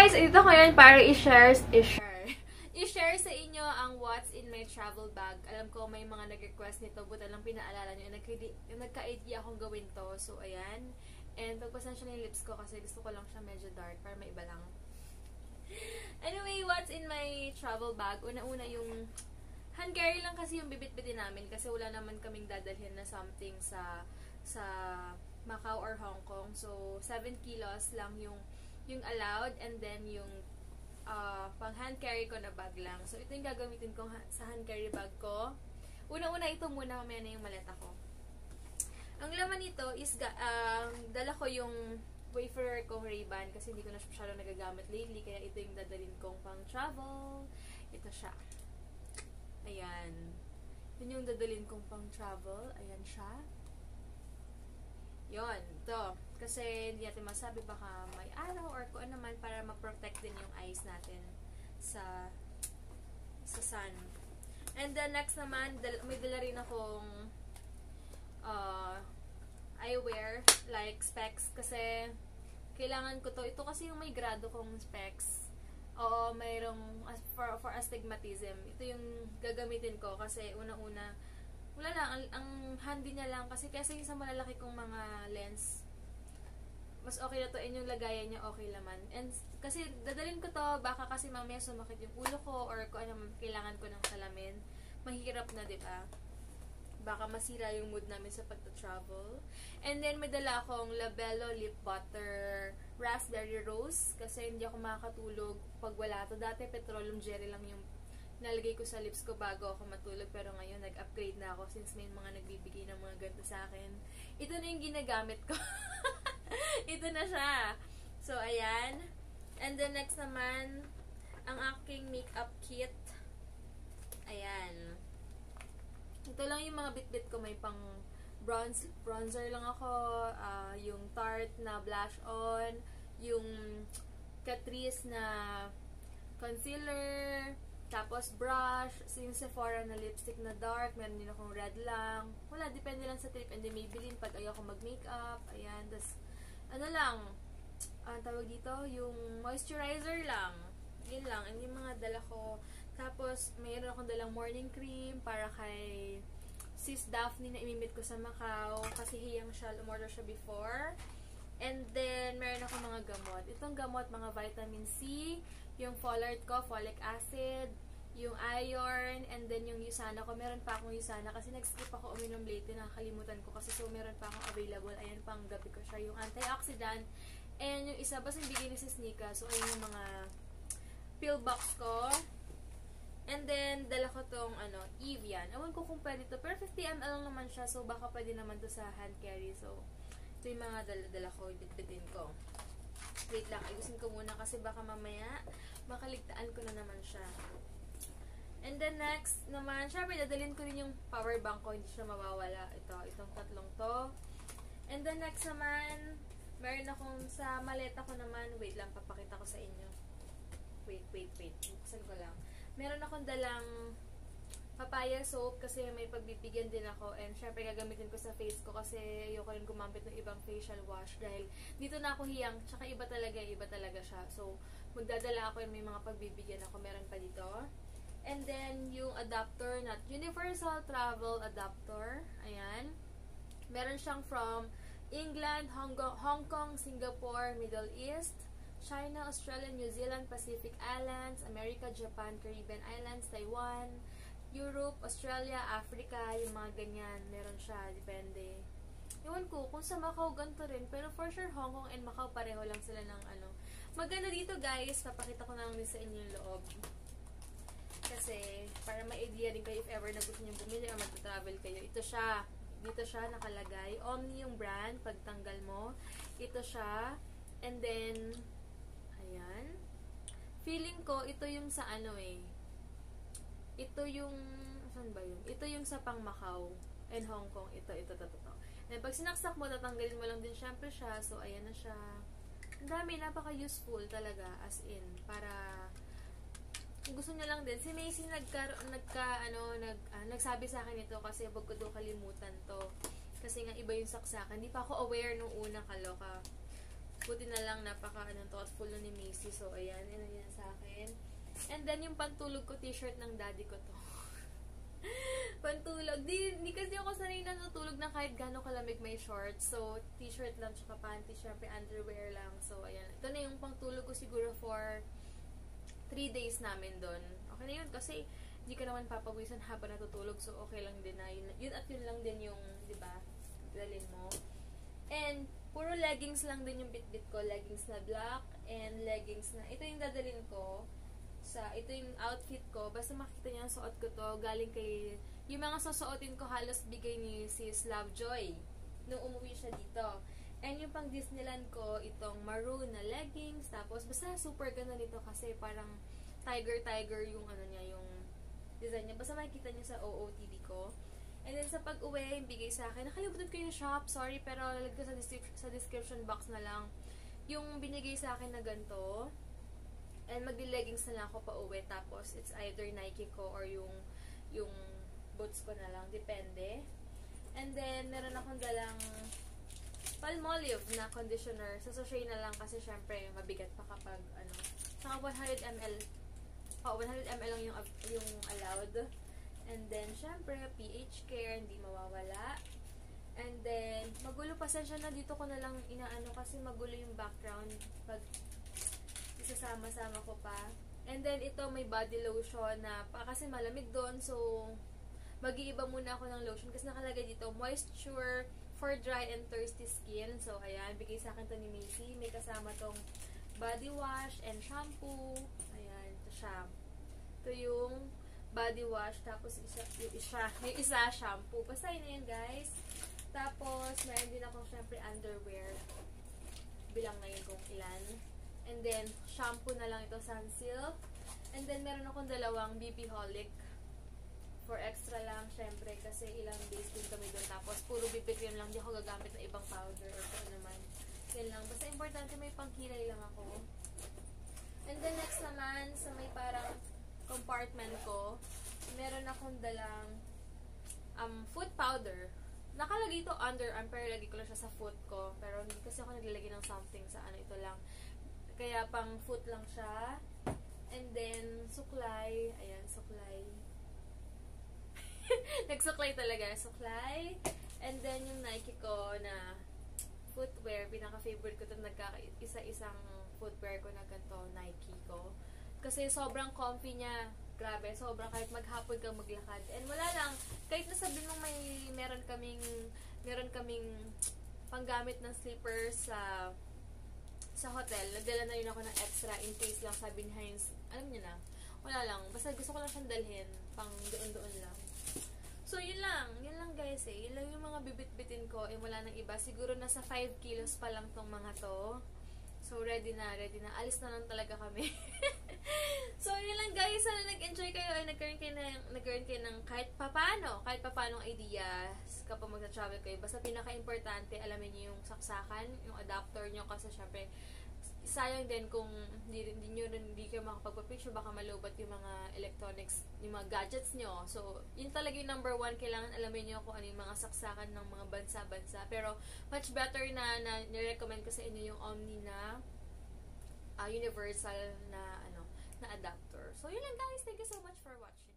guys! Ito ko yan para i-share sa inyo ang what's in my travel bag. Alam ko may mga nag-request nito, buta lang pinaalala nyo. Nagka-idea akong gawin to. So, ayan. And pagpasensya na yung lips ko kasi gusto ko lang siya medyo dark para may iba lang. Anyway, what's in my travel bag? Una-una yung hand carry lang kasi yung bibit-bitin namin kasi wala naman kaming dadalhin na something sa Macau or Hong Kong. So, 7 kilos lang yung allowed, and then yung pang hand carry ko na bag lang. So, ito yung gagamitin ko sa hand carry bag ko. Una-una ito muna, mamaya na yung maleta ko. Ang laman nito is, dala ko yung wafer kong Ray-Ban kasi hindi ko na masyado nagagamit lately, kaya ito yung dadalhin kong pang travel. Ito siya. Ayan. Yun yung dadalhin kong pang travel. Ayan siya. Yon, to. Kasi hindi natin masabi baka may araw or kung ano man para ma-protect din yung eyes natin sa sun. And then next naman, may dala rin akong eyewear, like specs, kasi kailangan ko to. Ito kasi yung may grado kong specs. Oo, mayroong for astigmatism. Ito yung gagamitin ko kasi unang-una wala lang, ang handy niya lang kasi sa malalaki kong mga lens, mas okay na to, and yung lagayan niya okay naman. And kasi dadalhin ko to, baka kasi mamaya sumakit yung ulo ko or kung ano kailangan ko ng salamin, mahirap na, diba? Baka masira yung mood namin sa pagta-travel. And then may dala akong Labello Lip Butter Raspberry Rose kasi hindi ako makakatulog pag wala to. Dati petroleum jelly lang yung nalagay ko sa lips ko bago ako matulog, pero ngayon nag-upgrade na ako since may mga nagbibigay ng mga ganito sa akin. Ito na yung ginagamit ko. Ito na siya. So, ayan. And then next naman, ang aking makeup kit. Ayan. Ito lang yung mga bit-bit ko. May pang bronzer lang ako, yung Tarte na blush on, yung Catrice na concealer, tapos brush, yung Sephora na lipstick na dark, meron din akong red lang. Wala, depende lang sa trip, and then Maybelline pag ayoko mag-makeup. Ayan, tas ano lang, tawag dito, yung moisturizer lang. Yun lang, and yung mga dala ko. Tapos, mayroon akong dalang morning cream para kay Sis Daphne na imimit ko sa Macau kasi hiyang siya, umorder siya before. And then, meron akong mga gamot. Itong gamot, mga vitamin C, yung folate ko, folic acid, yung iron, and then yung Usana ko. Meron pa akong Usana kasi nag-skip ako uminom lately, nakakalimutan ko kasi, so meron pa akong available. Ayan, pang gabi ko siya. Yung antioxidant, and yung isa, basta bigay ni Sis Nika. So, ayun yung mga pill box ko. And then, dala ko tong, Evian. Ewan ko kung pwede to, pero 50 ml lang naman siya, so baka pwede naman to sa hand carry. So, ito yung mga dala-dala ko, bitbitin ko. Wait lang, ayusin ko muna kasi baka mamaya makaligtaan ko na naman siya. And then next naman, syempre dadalhin ko rin yung power bank ko, hindi siya mawawala. Itong tatlong to. And then next naman, meron akong sa maleta ko naman, wait lang, papakita ko sa inyo. Wait. Buksan ko lang. Meron akong dalang papaya soap kasi may pagbibigyan din ako, and syempre gagamitin ko sa face ko kasi ayoko rin gumamit ng ibang facial wash dahil dito na ako hiyang, tsaka iba talaga siya. So, magdadala ako, may mga pagbibigyan ako, meron pa dito. And then, yung adapter, not universal travel adapter, ayan. Meron siyang from England, Hong Kong, Singapore, Middle East, China, Australia, New Zealand, Pacific Islands, America, Japan, Caribbean Islands, Taiwan, Europe, Australia, Africa, yung mga ganyan. Meron siya, depende. Ewan ko, kung sa Macau, ganito rin. Pero for sure, Hong Kong and Macau, pareho lang sila ng Maganda dito, guys. Papakita ko na lang din sa inyo yung loob. Kasi, para ma-idea din kayo if ever na gusto nyo bumili o mag-travel kayo. Ito siya. Dito siya nakalagay. Omni yung brand, pagtanggal mo. Ito siya. And then, ayan. Feeling ko, ito yung sa ito yung, saan ba yun? Ito yung sa pang Macau and Hong Kong. Ito. And pag sinaksak mo, tatanggalin mo lang din syempre siya. So, ayan na siya. Ang dami, napaka-useful talaga. As in, para, kung gusto niya lang din. Si Macy nagsabi sa akin ito kasi wag ko daw kalimutan to. Kasi nga, iba yung saksakan. Hindi pa ako aware nung una, kaloka. Buti na lang thoughtful na ni Macy. So, ayan, yan sa akin. And then, yung pantulog ko, t-shirt ng daddy ko to. Pantulog. Di kasi ako sanay na natulog na kahit gano'ng kalamig may shorts. So, t-shirt lang, tsaka panty, syempre underwear lang. So, ayan. Ito na yung pantulog ko siguro for 3 days namin doon. Okay na yun kasi hindi ka naman papawisan habang natutulog. So, okay lang din na. Yun at yun lang din yung, di ba, dalhin mo. And, puro leggings lang din yung bit-bit ko. Leggings na black and leggings na, ito yung dadalhin ko. Ito yung outfit ko. Basta makita niyo ang suot ko to. Galing kay, yung mga susuotin ko halos bigay ni Sis Lovejoy nung umuwi siya dito. And yung pang Disneyland ko, itong maroon na leggings. Tapos, basta super ganda nito kasi parang tiger yung ano niya, yung design niya. Basta makikita niyo sa OOTD ko. And then, sa pag-uwi, bigay sa akin. Nakalimutan ko yung shop. Sorry, pero lalagay ko sa description box na lang. Yung binigay sa akin na ganito. And magdi-leggings na lang ako pa uwi. Tapos, it's either Nike ko or yung boots ko na lang. Depende. And then, meron akong dalang Palmolive na conditioner. Sasashay na lang kasi syempre, mabigat pa kapag, saka 100 ml. 100 ml lang yung allowed. And then, syempre, pH care, hindi mawawala. And then, magulo, pasensya na dito ko na lang inaano kasi magulo yung background pag isasama-sama ko pa. And then, ito may body lotion na kasi malamig doon. So, mag-iiba muna ako ng lotion kasi nakalagay dito, moisture for dry and thirsty skin. So, ayan, bigay sa akin to ni Macy. May kasama tong body wash and shampoo. Ayan, ito siya. Ito yung body wash. Tapos, yung isa shampoo. Basta yun na yun, guys. Tapos, meron din akong syempre underwear. Bilang na yun kung ilan. And then, shampoo na lang ito, Sunsilk. And then, meron akong dalawang BB Holic. For extra lang, syempre, kasi ilang days din kami doon. Tapos, puro BB cream lang. Di ako gagamit ng ibang powder or kung naman. Yan lang. Basta importante may pangkilay lang ako. And then, next naman, sa may parang compartment ko, meron akong dalang foot powder. Nakalagay ito underarm, pero lagi ko lang siya sa foot ko. Pero hindi kasi ako naglalagay ng something sa ito lang. Kaya pang foot lang siya. And then, suklay. Ayan, suklay. Nagsuklay talaga. Suklay. And then, yung Nike ko na footwear. Pinaka-favorite ko ito. Nagka-isa-isang footwear ko na ganito. Nike ko. Kasi sobrang comfy niya. Grabe. Sobrang kahit maghapon kang maglakad. And wala lang. Kahit nasabihin mo meron kaming panggamit ng slippers sa hotel, nagdala na yun ako ng extra in case lang, sabi ni Heinz, alam niyo na, wala lang, basta gusto ko lang siyang dalhin, pang doon lang. So, yun lang guys yun lang yung mga bibit-bitin ko, wala nang iba, siguro nasa 5 kilos pa lang tong mga to. So, ready na, alis na lang talaga kami. So, yun lang guys, sana nag-enjoy kayo, nagkaroon kayo ng kahit papaanong ideas kapag magta-travel kayo. Basta pinaka-importante, alamin niyo yung saksakan, yung adapter niyo kasi syempre, sayang din kung hindi kayo makapagpa-picture, baka malubat yung mga electronics, yung mga gadgets nyo. So, yun talaga yung number 1, kailangan alamin nyo kung ano yung mga saksakan ng mga bansa-bansa. Pero, much better na nirecommend ko sa inyo yung Omni na universal na adapter. So, yun lang guys. Thank you so much for watching.